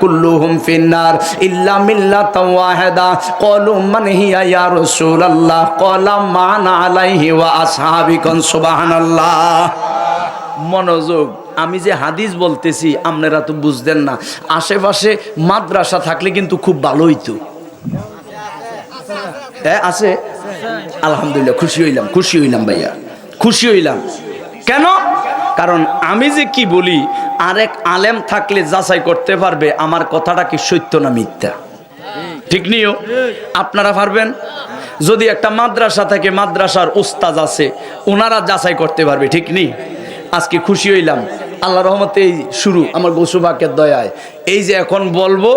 কুল্লুহুম ফিন্নার ইল্লা মিল্লাতান ওয়াহিদা ক্বালু মান হিয়া ইয়া রাসূলুল্লাহ ক্বালা মান আলাইহি ওয়া আসহাবিকুম সুবহানাল্লাহ। মনোযোগ, আমি যে হাদিস বলতেছি আপনারা তো বুঝদেন না। আশেপাশে মাদ্রাসা থাকলে কিন্তু খুব ভালো হইতো। হ্যাঁ আছে, আলহামদুলিল্লাহ, খুশি হইলাম ভাইয়া, খুশি হইলাম। কেন? কারণ আমি যে কি বলি আরেক আলেম থাকলে যাচাই করতে পারবে আমার কথাটা কি সত্য না মিথ্যা। ঠিক নিও, আপনারা পারবেন। যদি একটা মাদ্রাসা থেকে মাদ্রাসার উস্তাদ আছে, ওনারা যাচাই করতে পারবে। ঠিক নেই? আজকে খুশি হইলাম, আল্লাহ রহমতে এই শুরু আমার গৌসুবাকের দয়ায়। এই যে এখন বলবো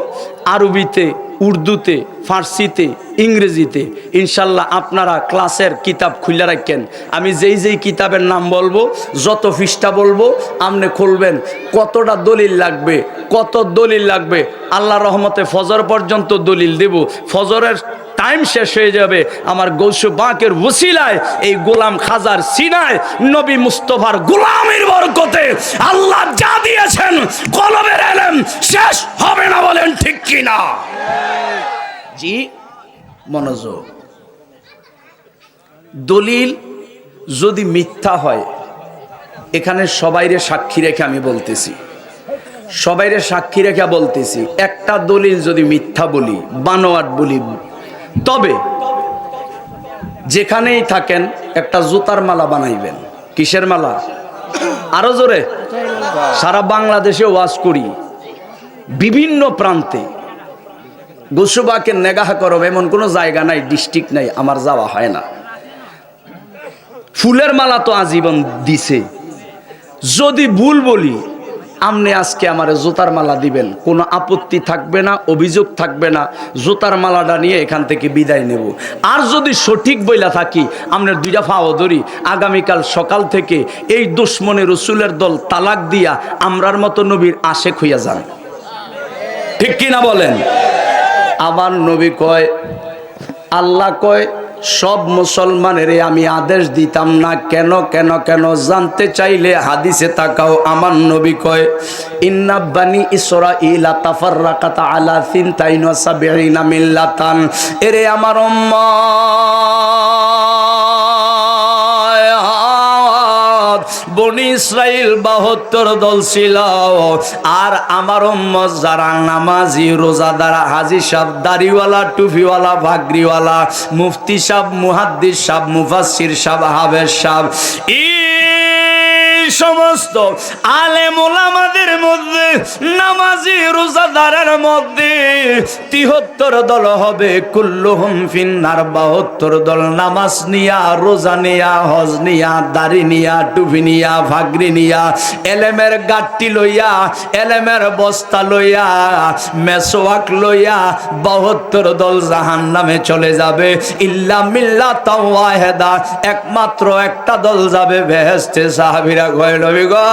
আরবিতে, উর্দুতে, ফার্সিতে, ইংরেজিতে, ইনশাল্লাহ আপনারা ক্লাসের কিতাব খুলে রাখেন। আমি যেই যেই কিতাবের নাম বলবো, যত পৃষ্ঠা বলবো আপনি খুলবেন। কতটা দলিল লাগবে, কত দলিল লাগবে, আল্লাহ রহমতে ফজর পর্যন্ত দলিল দেব। ফজরের টাইম শেষ হয়ে যাবে, আমার গৌসু বাকের ওসিলায় এই গোলাম খাজার সিনায় নবী মুস্তফার গোলামের বরকতে আল্লাহ যা দিয়েছেন কলমের ইলম শেষ হবে না। বলেন ঠিক কি না? জি, মনোযোগ। দলিল যদি মিথ্যা হয়, এখানে সবাইরে সাক্ষী রেখে আমি বলতেছি, সবাইরে সাক্ষী রেখে বলতেছি, একটা দলিল যদি মিথ্যা বলি, বানোয়াট বলি, তবে যেখানেই থাকেন একটা জুতার মালা বানাইবেন। কিসের মালা? আরো জোরে। সারা বাংলাদেশে ওয়াজ করি, বিভিন্ন প্রান্তে। গৌসুবাকে নেগাহ করো এমন কোনো জায়গা নাই, ডিস্ট্রিক্ট নাই আমার যাওয়া হয় না। ফুলের মালা তো আজীবন দিছে। যদি ভুল বলি, আপনি আজকে আমারে জুতার মালা দিবেন, কোনো আপত্তি থাকবে না, অভিযোগ থাকবে না। জুতার মালাটা নিয়ে এখান থেকে বিদায় নেব। আর যদি সঠিক বইলা থাকি, আপনার দুইটা ফাও ধরি, আগামীকাল সকাল থেকে এই দুশ্মনে রসুলের দল তালাক দিয়া আমরার মতো নবীর আশেক হইয়া যান। ঠিক কিনা বলেন? আবার নবী কয়, আল্লাহ কয় সব মুসলমানের আমি আদেশ দিতাম না। কেন কেন কেন জানতে চাইলে হাদিসে তাকাও। আমার নবী কয়, ইন্না বানি ইসরাঈলা তাফাররাকাত আলা সিনতাইন ওয়া সাবঈনা মিল্লাতান। এরে আমার উম্মত, বনি ইসরাইল 72 দল ছিল। আর আমার উম্মত যারা নামাজি, রোজাদার, হাজি সাহেব, দাড়িওয়ালা, টুপিওয়ালা, ভাগরিওয়ালা, মুফতি সাহেব, মুহাদ্দিস সাহেব, মুফাসসির সাহেব, হাফেজ সাহেব, সমস্ত আলেম ওলামাদের মধ্যে, নামাজি রোজাদারের মধ্যে 73 দল হবে। কুল্লুহুম ফিন্নার, 72 দল নামাজ নিয়া, রোজা নিয়া, হজ নিয়া, দাড়ি নিয়া, টুপি নিয়া, ভাগরি নিয়া, এলেমের গাট্টি লইয়া, এলেমের বস্তা লইয়া, মেসওয়াক লইয়া 72 দল জাহান্নামে চলে যাবে। ইল্লা মিল্লাতান ওয়াহিদা, একমাত্র একটা দল যাবে বেহেশতে। সাহাবীরা কয়, নবী গো,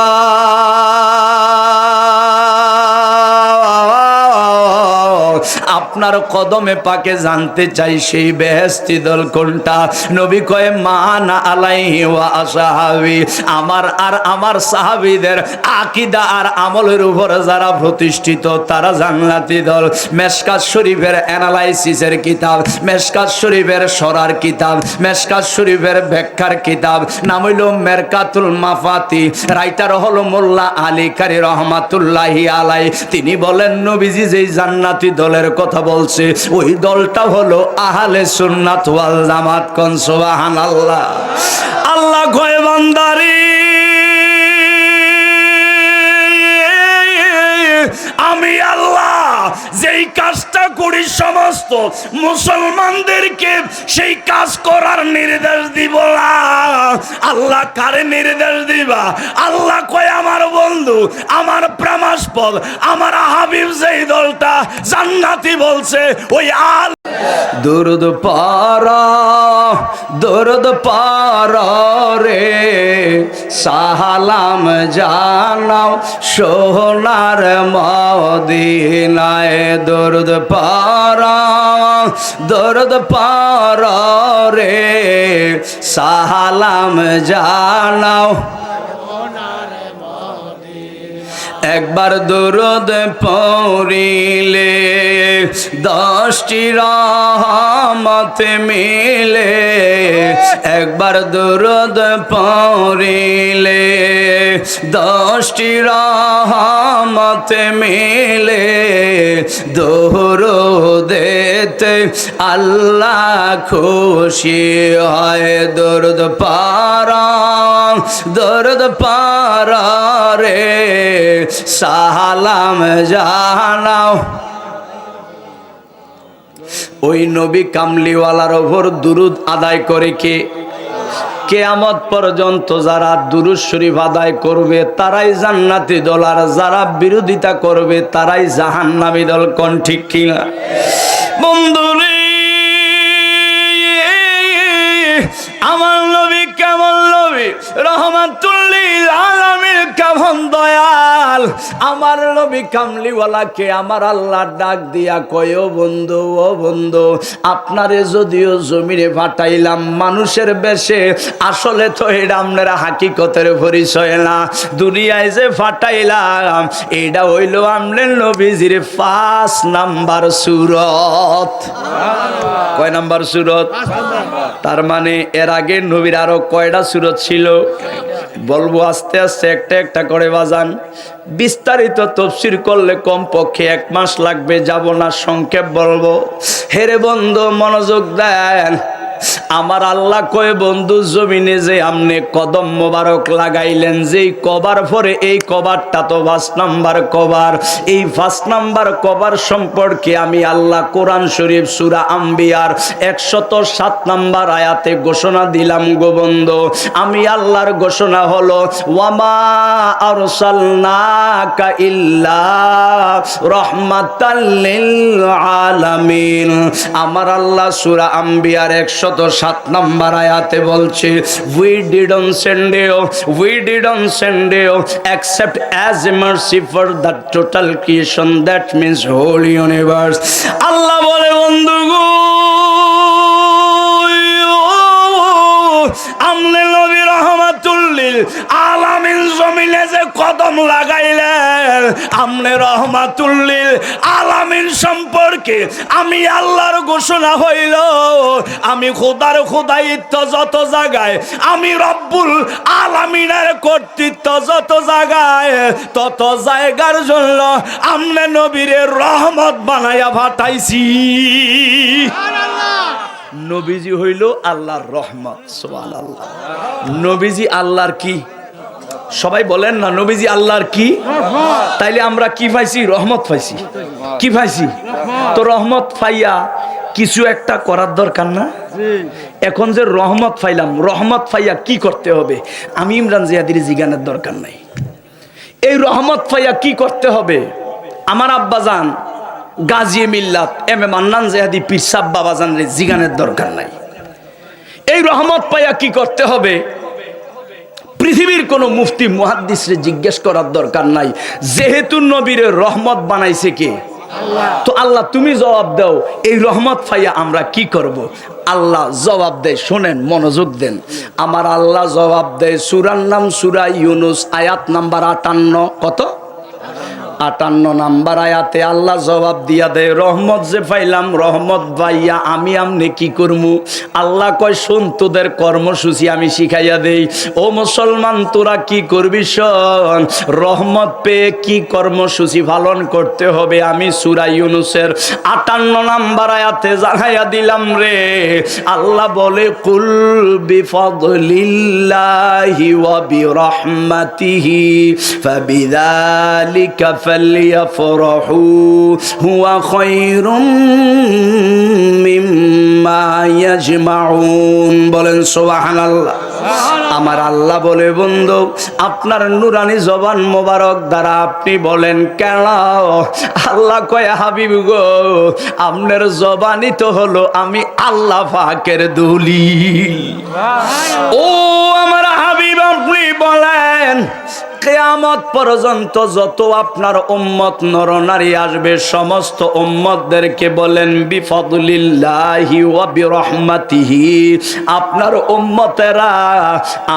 আপনার কদমে পাকে জানতে চাই সেই বেহেশতি দল কোনটা? নবী কয়, মানা আলাইহি ওয়া আসহাবি, আমার আর আমার সাহাবীদের আকীদা আর আমলের উপর যারা প্রতিষ্ঠিত তারা জান্নাতি দল। মেশকাত শরীফের অ্যানালাইসিসের কিতাব, মেশকাত শরীফের সরার কিতাব, মেশকাত শরীফের ব্যাখ্যার কিতাব, নাম হইল মেরকাতুল মাফাতি। রাইটার হলো মোল্লা আলী কারি রহমাতুল্লাহি আলাই। তিনি বলেন, নবীজি যেই জান্নাতি দলের কথা বলছে ওই দলটা হলো আহলে সুন্নাত ওয়াল জামাত। কোন সুবহানাল্লাহ। আল্লাহ কয়, বান্দারে আমি আল্লাহ যেই কাজটা করি সমস্ত মুসলমানদেরকে সেই কাজ করার নির্দেশ দিব না। আল্লাহ কারে নির্দেশ দিবা? আল্লাহ কয়, আমার বন্ধু, আমার প্রেমাস্পদ, আমার হাবিব যেই দলটা জান্নাতি বলছে ওই আল দরুদ পারা, দরুদ পারা রে সালাম জানাও সোনার মদিনায়। দরুদ পারা, দরুদ পারা রে সালাম জানাও। একবার দরুদ পড়িলে 10টি রহমত মিলে, একবার দরুদ পড়িলে 10টি রহমত মিলে, দরুদেতে আল্লাহ খুশি হয়। দরুদ পারা, দরুদ পারা রে সালাম জানাও। ওই নবী কামলিওয়ালার ওপর দুরুদ আদায় করে কে? কিয়ামত পর্যন্ত যারা দুরূদ শরীফ আদায় করবে তারাই জান্নাতি দল, আর যারা বিরোধিতা করবে তারাই জাহান্নামী দল। কোন ঠিক কিনা বন্ধুরে? আমার নবী কেমন নবী, রহমাতুল লিল আলামিন কেমন দয়াল। আমার নবী কামলিওয়ালাকে আমার আল্লাহ ডাক দিয়া কয়, ও বন্ধু, ও বন্ধু, আপনারে যদিও জমিনে পাঠাইলাম মানুষের বেশে, আসলে তো এটা আপনারা হাকিকতের পরিচয় না। দুনিয়ায় যে পাঠাইলাম এটা হইল আমনের নবীজির 5 নাম্বার সূরত। কয় নাম্বার সূরত? তার মানে এর আগে নবীর আরো কয়টা সূরত ছিল? বলবো আস্তে আস্তে একটা একটা করে বাজান। বিস্তারিত তাফসীর করলে কমপক্ষে 1 মাস লাগবে, যাব না, সংক্ষেপ বলবো। হেরে বন্ধু মনোযোগ দেন। আমার আল্লাহ কয়, বন্ধু জমিনে যে আমনে কদম মোবারক লাগাইলেন, যেই কবার পরে এই কবারটা তো 5 নাম্বার কবার। এই 5 নাম্বার কবার সম্পর্কে আমি আল্লাহ কোরআন শরীফ সূরা আম্বিয়ার 107 নাম্বার আয়াতে ঘোষণা দিলাম গো বন্ধু। আমি আল্লাহর ঘোষণা হলো, ওয়ামা আরসালনাকা ইল্লা রাহমাতাল লিল আলামিন। আমার আল্লাহ সূরা আম্বিয়ার 107 নাম্বার আয়াতে বলছে, we didn't send you except as a mercy for the total creation, that means whole universe. আল্লাহ বলে, বন্ধু গো, আমনে নবী রহমাতুল লিল আলামিন জমিনে যে কদম লাগাইলেন, আমনে রহমাতুল লিল আলামিন সম্পর্কে আমি আল্লাহর ঘোষণা হইল, আমি খোদার খোদায়িত্ব যত জায়গায়, আমি রব্বুল আলামিনের কর্তৃত্ব যত জায়গায়, তত জায়গার জন্য আমনে নবীরে রহমত বানাইয়া পাঠাইছি। নবীজি হইল আল্লাহর রহমত। সুবহানাল্লাহ। নবীজি আল্লাহর কি? সবাই বলেন না, নবীজি আল্লাহর কি? তাইলে আমরা কি পাইছি? রহমত পাইছি। কি পাইছি? তো রহমত পাইয়া কিছু একটা করার দরকার না? এখন যে রহমত পাইলাম, রহমত পাইয়া কি করতে হবে? আমি ইমরান জিয়াদির জিগানের দরকার নাই। এই রহমত পাইয়া কি করতে হবে? আমার আব্বাজান গাজী মিল্লাত এম এ মান্নান জিয়াদি পীর সাহেব বাবাজান রে জিগানের দরকার নাই। এই রহমত পাইয়া কি করতে হবে? পৃথিবীর কোন মুফতি মুহাদ্দিস রে জিজ্ঞেস করার দরকার নাই। যেহেতু নবীর রহমত বানাইছে কে? আল্লাহ। তো আল্লাহ তুমি জবাব দাও, এই রহমত পাইয়া আমরা কি করব? আল্লাহ জবাব দেয়, শোনেন, মনোযোগ দেন। আমার আল্লাহ জবাব দেয়, সূরার নাম সূরা ইউনুস, আয়াত নাম্বার 58। কত? 58 নাম্বার আয়াতে আল্লাহ জবাব দিয়া দেয়, রহমত যে পাইলাম, রহমত পাইয়া আমি আমনে কি করমু? আল্লাহ কয়, শোন, তোদের কর্মসূচি আমি শিখাইয়া দেই। ও মুসলমান, তোরা কি করবি শোন। রহমত পেয়ে কি কর্মসূচি পালন করতে হবে আমি সূরা ইউনুসের 58 নাম্বার আয়াতে জানাইয়া দিলাম রে। আল্লাহ বলে, কুল বিফাদলিল্লাহি ওয়া বিরহমাতিহি ফাবিযালিকা فليفرحوا هو خير مما يجمعون। বলেন সুবহানাল্লাহ। আমার আল্লাহ বলে, বন্ধু আপনার নুরানি জবান মোবারক দ্বারা আপনি বলেন কেন? আল্লাহ কয়, হাবিব গো, আপনার জবানই তো হলো আমি আল্লাহ পাকের দলিল। ও আমার হাবিব, আপনি বলেন কিয়ামত পর্যন্ত যত আপনার উম্মত নরনারী আসবে, সমস্ত উম্মতদেরকে বলেন বিফাদলিল্লাহি ওয়া বিরহমাতিহি, আপনার উম্মতেরা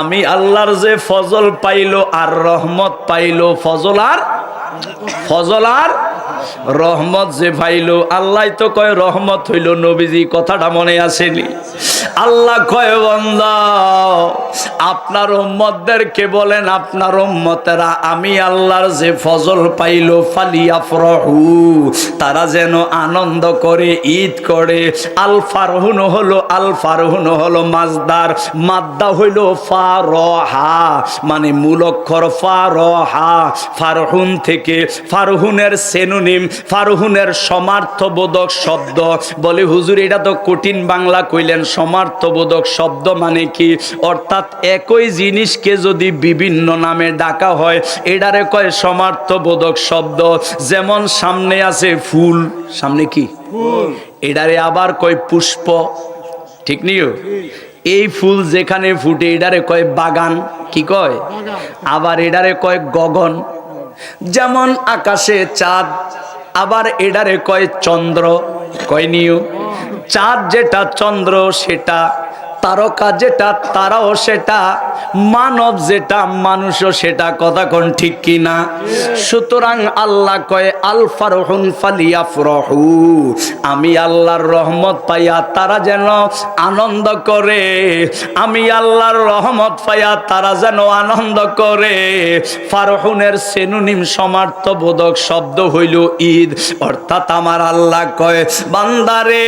আমি আল্লাহর যে ফজল পাইলো আর রহমত পাইলো, ফজল আর ফজল আর রহমত যে পাইলো, আল্লাহ তো কয় রহমত হইল নবীজি, কথাটা মনে আসেনি? আল্লাহ কয় বান্দা আপনার উম্মতদেরকে বলেন, আপনার উম্মতেরা আমি আল্লাহর যে ফজল পাইলো ফালিয়াফরাহু, তারা যেন আনন্দ করে, ঈদ করে। আল ফারহুন হলো মাজদার, মাদ্দা হইল ফারহা, মানে মূল অক্ষর ফারহা। ফারহুন থেকে, ফারহুনের সিনোনিম, ফারহুনের সমার্থবোধক শব্দ। বলে হুজুর এটা তো কঠিন বাংলা কইলেন, সমার্থবোধক শব্দ মানে কি? অর্থাৎ একই জিনিসকে যদি বিভিন্ন নামে ডাকা হয় এটারে কয় সমার্থবোধক শব্দ। যেমন সামনে আছে ফুল, সামনে কি? এটারে আবার কয় পুষ্প, ঠিক নিও? এই ফুল যেখানে ফুটে এটারে কয় বাগান, কি কয়? আবার এটারে কয় গগন। যেমন আকাশে চাঁদ, আবার এটারে কয় চন্দ্র, কয় নিও? চাঁদ যেটা, চন্দ্র সেটা, তারকা যেটা, তারাও সেটা, মানব যেটা, মানুষও সেটা। কথা কোন ঠিক কিনা? সুতরাং আল্লাহ কয় আল ফারহুন ফালিয়াফরাহু, আমি আল্লাহর রহমত পাইয়া তারা যেন আনন্দ করে, আমি আল্লাহর রহমত পাইয়া তারা যেন আনন্দ করে। ফারহুনের সিনোনিম সমার্থবোধক শব্দ হইল ঈদ। অর্থাৎ আমার আল্লাহ কয় বান্দারে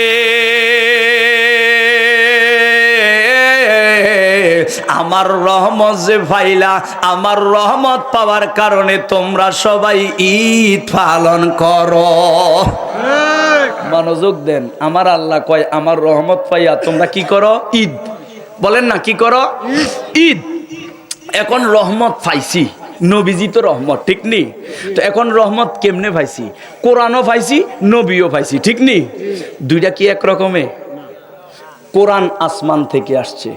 আমার রহমত যে পাইলা, আমার রহমত পাওয়ার কারণে তোমরা সবাই ঈদ পালন করো। মনোযোগ দেন, আমার আল্লাহ কয় আমার রহমত পাইয়া তোমরা কি করো? ঈদ। বলেন না কি করো? ঈদ। এখন রহমত পাইছি, নবীজি তো রহমত, ঠিক নি? তো এখন রহমত কেমনে পাইছি? কোরআনও পাইছি, নবীও পাইছি, ঠিক নি? দুইটা কি এক রকমে? কোরআন আসমান থেকে আসছে,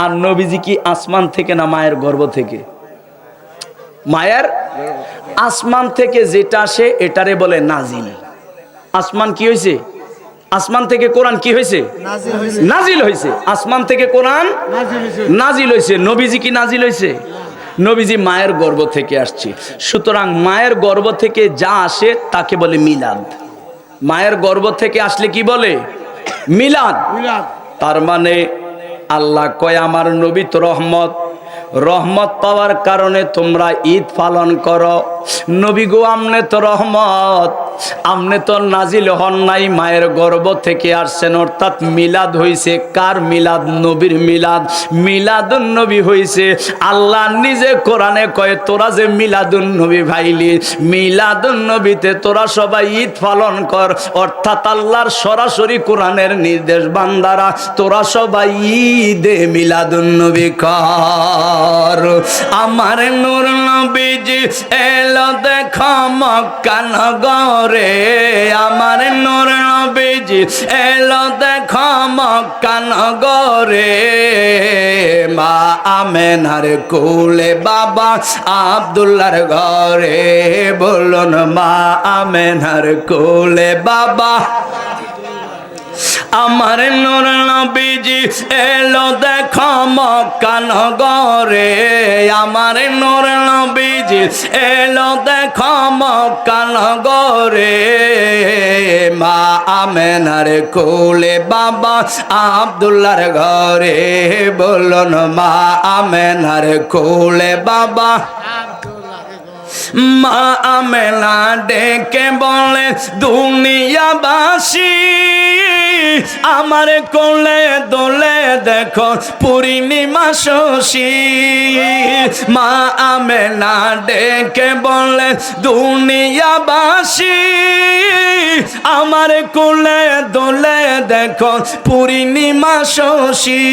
আর নবীজি কি আসমান থেকে না মায়ের গর্ভ থেকে? মায়ের আসমান থেকে যেটা আসে এটারে বলে নাজিল। আসমান কি হয়েছে? আসমান থেকে কোরআন কি হয়েছে? নাজিল হয়েছে। আসমান থেকে কোরআন নাজিল হয়েছে। নবীজি কি নাজিল হয়েছে? নবীজি মায়ের গর্ভ থেকে আসছে। সুতরাং মায়ের গর্ভ থেকে যা আসে তাকে বলে মিলাদ। মায়ের গর্ভ থেকে আসলে কি বলে? মিলাদ। তার মানে আল্লাহ কয় আমার নবী তো রহমত, রহমত পাওয়ার কারণে তোমরা ঈদ পালন করো। নবী গো আমনে তো রহমত, আমনে তো নাজিল হন নাই, মায়ের গর্ভ থেকে আসছেন। অর্থাৎ মিলাদ হইছে কার মিলাদ? নবীর মিলাদ। মিলাদুন নবী হইছে আল্লাহ নিজে কোরআনে কয় তোরা যে মিলাদুন নবী ভাইলি, মিলাদুন নবীতে তোরা সবাই ঈদ পালন কর। অর্থাৎ আল্লাহর সরাসরি কোরআনের নির্দেশ, বান্দারা তোরা সবাই ঈদে মিলাদুন নবী কর। আমার নূর নবীজি এলো দেখো মক্কা নগরে, আমার নূর নবীজি এলো দেখো মক্কা নগরে। মা আমেনার কোলে বাবা আব্দুল্লাহর ঘরে, বলুন মা আমেনার কোলে বাবা। আমার নূর নবীজি এলো দেখো মক্কা নগরে, আমার নূর নবীজি এলো দেখো মক্কা নগরে। মা আমেনার কোলে বাবা আব্দুল্লাহর ঘরে, বলুন মা আমেনার কোলে বাবা। মা আমেনা ডেকে বলে দুনিয়াবাসী, আমার কোলে দোলে দেখো পূর্ণিমা শশী। মা আমেনা ডেকে বলে দুনিয়াবাসী, আমার কোলে দোলে দেখো পূর্ণিমা শশী।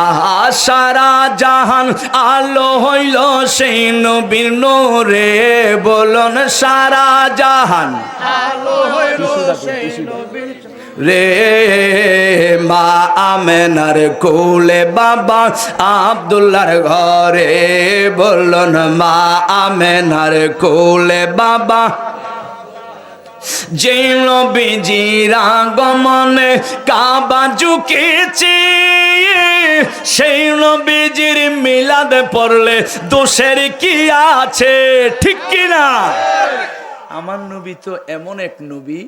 আহা সারা জাহান আলো হইল সেই নবীর নূরে, বলুন সারা জাহান আলো হইল সেই নবীর রে। মা আমেনার কোলে বাবা আব্দুল্লাহর ঘরে, বলুন মা আমেনার কোলে বাবা। যে নবীজির আগমনে কাবা ঝুঁকেছে, সেই নবীজির মিলাদ পড়লে দোষের কি আছে, ঠিক কিনা? আমার নবী তো এমন এক নবী,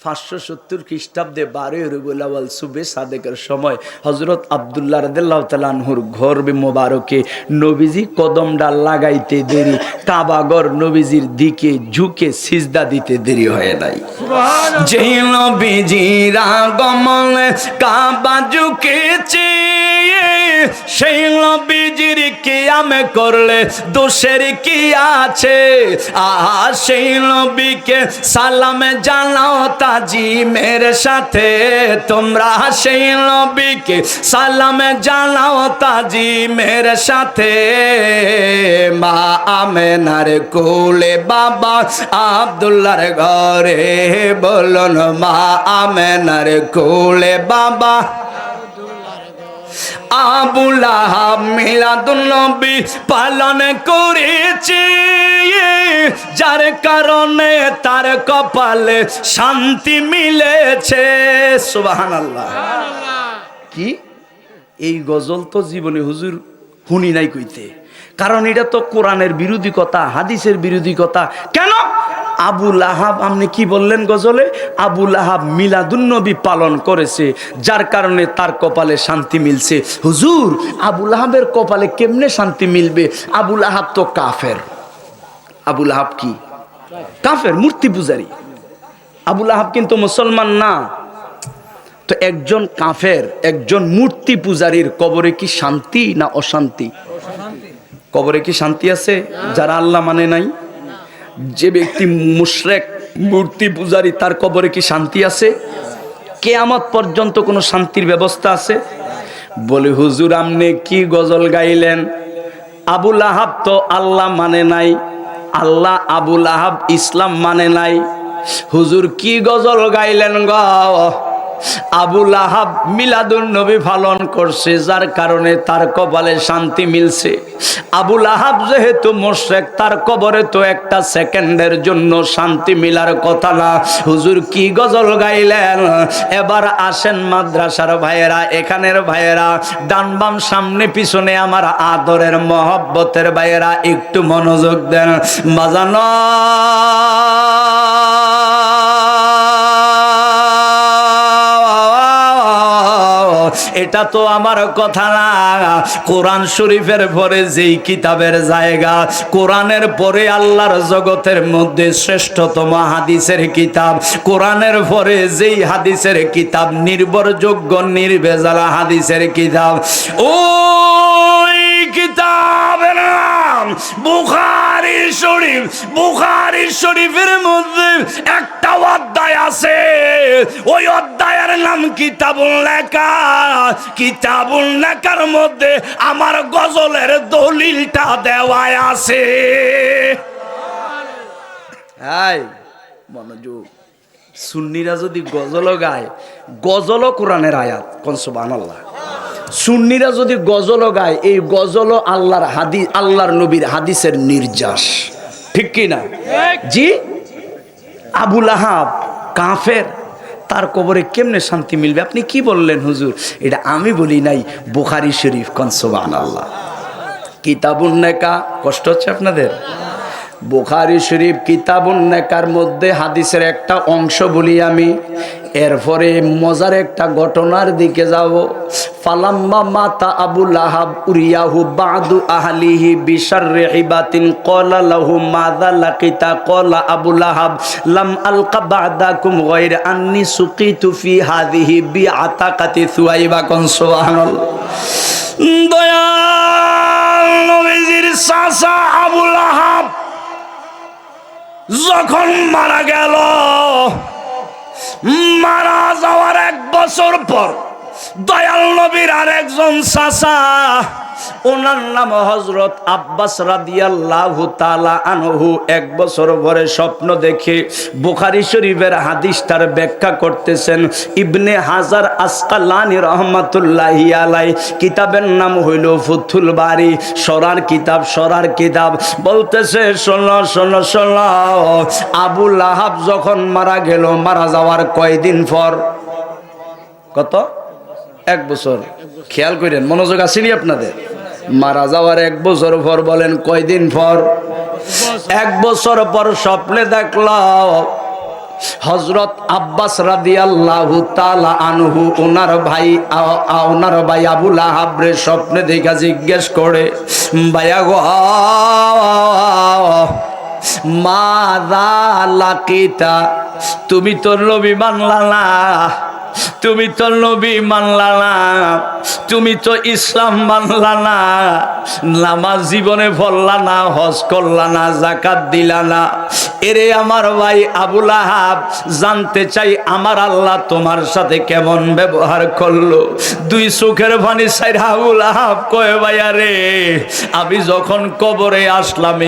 570 খ্রিস্টাব্দে 12 রবিউল আউয়াল সুবে সাদেকের সময় হযরত আব্দুল্লাহ রাদিয়াল্লাহু তাআলা আনহুর ঘর মোবারকে নবীজি কদম ডাল লাগাইতে দেরি, কাবাগর নবীজির দিকে ঝুঁকে সিজদা দিতে দেরি হয় নাই। সুবহানাল্লাহ। যেই নবীজির আগমনে কাবা ঝুঁকেছে, সেই নবীজির কিয়ামে করলে দোষের কি আছে? সেই নবীকে সালাম জানাও তাজিমের সাথে, তোমরা সেই নবীকে সালাম জানাও তাজিমের সাথে। মা আমেনার কোলে বাবা আব্দুল্লাহর ঘরে, বলুন মা আমেনার কোলে বাবা আবু লাহাব মিলাদুন নবী পালন করেছে, যার কারণে তার কপালে শান্তি মিলেছে। সুবহানাল্লাহ। কি এই গজল তো জীবনে হুজুর শুনি নাই কইতে, কারণ এটা তো কোরআনের বিরোধী কথা, হাদিসের বিরোধী কথা। কেন? আবু লাহাব, আপনি কি বললেন গজলে? আবু লাহাব মিলাদুন নবী পালন করেছে, যার কারণে তার কপালে শান্তি মিলছে। হুজুর, আবু লাহাবের কপালে কেমনে শান্তি মিলবে? আবু লাহাব তো কাফের। আবু লাহাব কি? কাফের, মূর্তি পূজারী। আবু লাহাব কিন্তু মুসলমান না। তো একজন কাফের, একজন মূর্তি পূজারীর কবরে কি শান্তি না অশান্তি? কবরে কি শান্তি আছে? যারা আল্লাহ মানে নাই, যে ব্যক্তি মুশরিক মূর্তি পূজারী, তার কবরে কি শান্তি আছে? কিয়ামত পর্যন্ত কোনো শান্তির ব্যবস্থা আছে? বলে হুজুর আপনি কি গজল গাইলেন? আবু লাহাব তো আল্লাহ মানে নাই, আল্লাহ আবু লাহাব ইসলাম মানে নাই। হুজুর কি গজল গাইলেন গো? আবু লাহাব মিলাদুন নবী পালন করছে, যার কারণে তার কপালে শান্তি মিলছে। আবু লাহাব যেহেতু মুশরিক, তার কবরে তো একটা সেকেন্ডের জন্য শান্তি মিলার কথা না। হুজুর কি গজল গাইলেন? এবার আসেন মাদ্রাসার ভাইয়েরা, এখানের ভাইয়েরা, ডান বাম সামনে পিছনে আমার আদরের মহব্বতের ভাইয়েরা, একটু মনোযোগ দেন। বাজানো এটা তো আমার কথা না, কোরআন শরীফের পরে যেই কিতাবের জায়গা, কোরআনের পরে আল্লাহর জগতের মধ্যে শ্রেষ্ঠতম হাদিসের কিতাব, কোরআনের পরে যেই হাদিসের কিতাব নির্ভরযোগ্য নির্ভেজাল হাদিসের কিতাব, ওই কিতাবের নাম বুখারী শরীফ। বুখারী শরীফের মধ্যে একটা অধ্যায় আছে, ওই অধ্যায়ের নাম কিতাবুল নেকা। কিতাবুল নেকার মধ্যে আমার গজলের দলিলটা দেওয়া আছে। হাই মনোযোগ, সুন্নিরা যদি গজল গায়, গজলও কোরআনের আয়াত। কোন সুবহানাল্লাহ। সুন্নিরা যদি গজল গায়, এই গজল আল্লাহর হাদিস, আল্লাহর নবীর হাদিসের নির্যাস, ঠিক কি না? জি। আবু লাহাব কাফের, তার কবরে কেমনে শান্তি মিলবে? আপনি কি বললেন হুজুর? এটা আমি বলি নাই, বুখারী শরীফ। কোন সুবহানাল্লাহ। কিতাবুন নেকা, কষ্ট হচ্ছে আপনাদের? বুখারী শরীফ কিতাবুন নেকার মধ্যে হাদিসের একটা অংশ বলি আমি, এরপরে মজার একটা ঘটনার দিকে যাব। ফালাম্মা মাতা আবু লাহাব উরিয়াহু বাদু আহলিহি বিশাররি ইবাতিন ক্বালা লাহু মাযা লাকিতা ক্বালা আবু লাহাব লাম আলকা বাদাকুম গায়রা আন্নী সুকিতু ফি হাযিহি বিআতাকাতি সুয়াইবা। কোন সুবহানাল্লাহ। দয়াল নবীজির চাচা আবু লাহাব যখন মারা গেল, মারা যাওয়ার 1 বছর পর দয়াল নবীর আরেকজন চাচা, ওনার নাম হযরত আব্বাস রাদিয়াল্লাহু তাআলা আনহু, 1 বছর পরে স্বপ্ন দেখে বুখারী শরীফের হাদিসটার ব্যাখ্যা করতেছেন ইবনে হাজার আসকালানী রাহমাতুল্লাহি আলাইহি। কিতাবের নাম হইল ফুতুল বারী, সরার কিতাব, সরার কিতাব। বলতেছে শোনো শোনো শোনো, আবু লাহাব যখন মারা গেল, মারা যাওয়ার কয়দিন পর? কত? 1 বছর। খেয়াল করেন, মনোযোগ আসেনি আপনাদের? মারা যাওয়ার 1 বছর পর, বলেন কয়দিন পর? 1 বছর পর স্বপ্নে দেখলাম হযরত আব্বাস রাদিয়াল্লাহু তাআলা আনহু ওনার ভাই আবু লাহাব রে স্বপ্নে দেখা জিজ্ঞেস করে, ভাইয়া গো মাযা লাকিতা, তুমি তো নবী মানলা না, তুমি তো নবী মানলা না, তুমি তো ইসলাম মানলা না, নামাজ জীবনে পড়লা না, হজ করলা না, যাকাত দিলা না। এরে আমার ভাই আবু লাহাব, জানতে চাই আমার আল্লাহ তোমার সাথে কেমন ব্যবহার করলো? 2 চোখের পানি ছাইরা আবু লাহাব কয়, ভাইয়া রে, আমি যখন কবরে আসলাম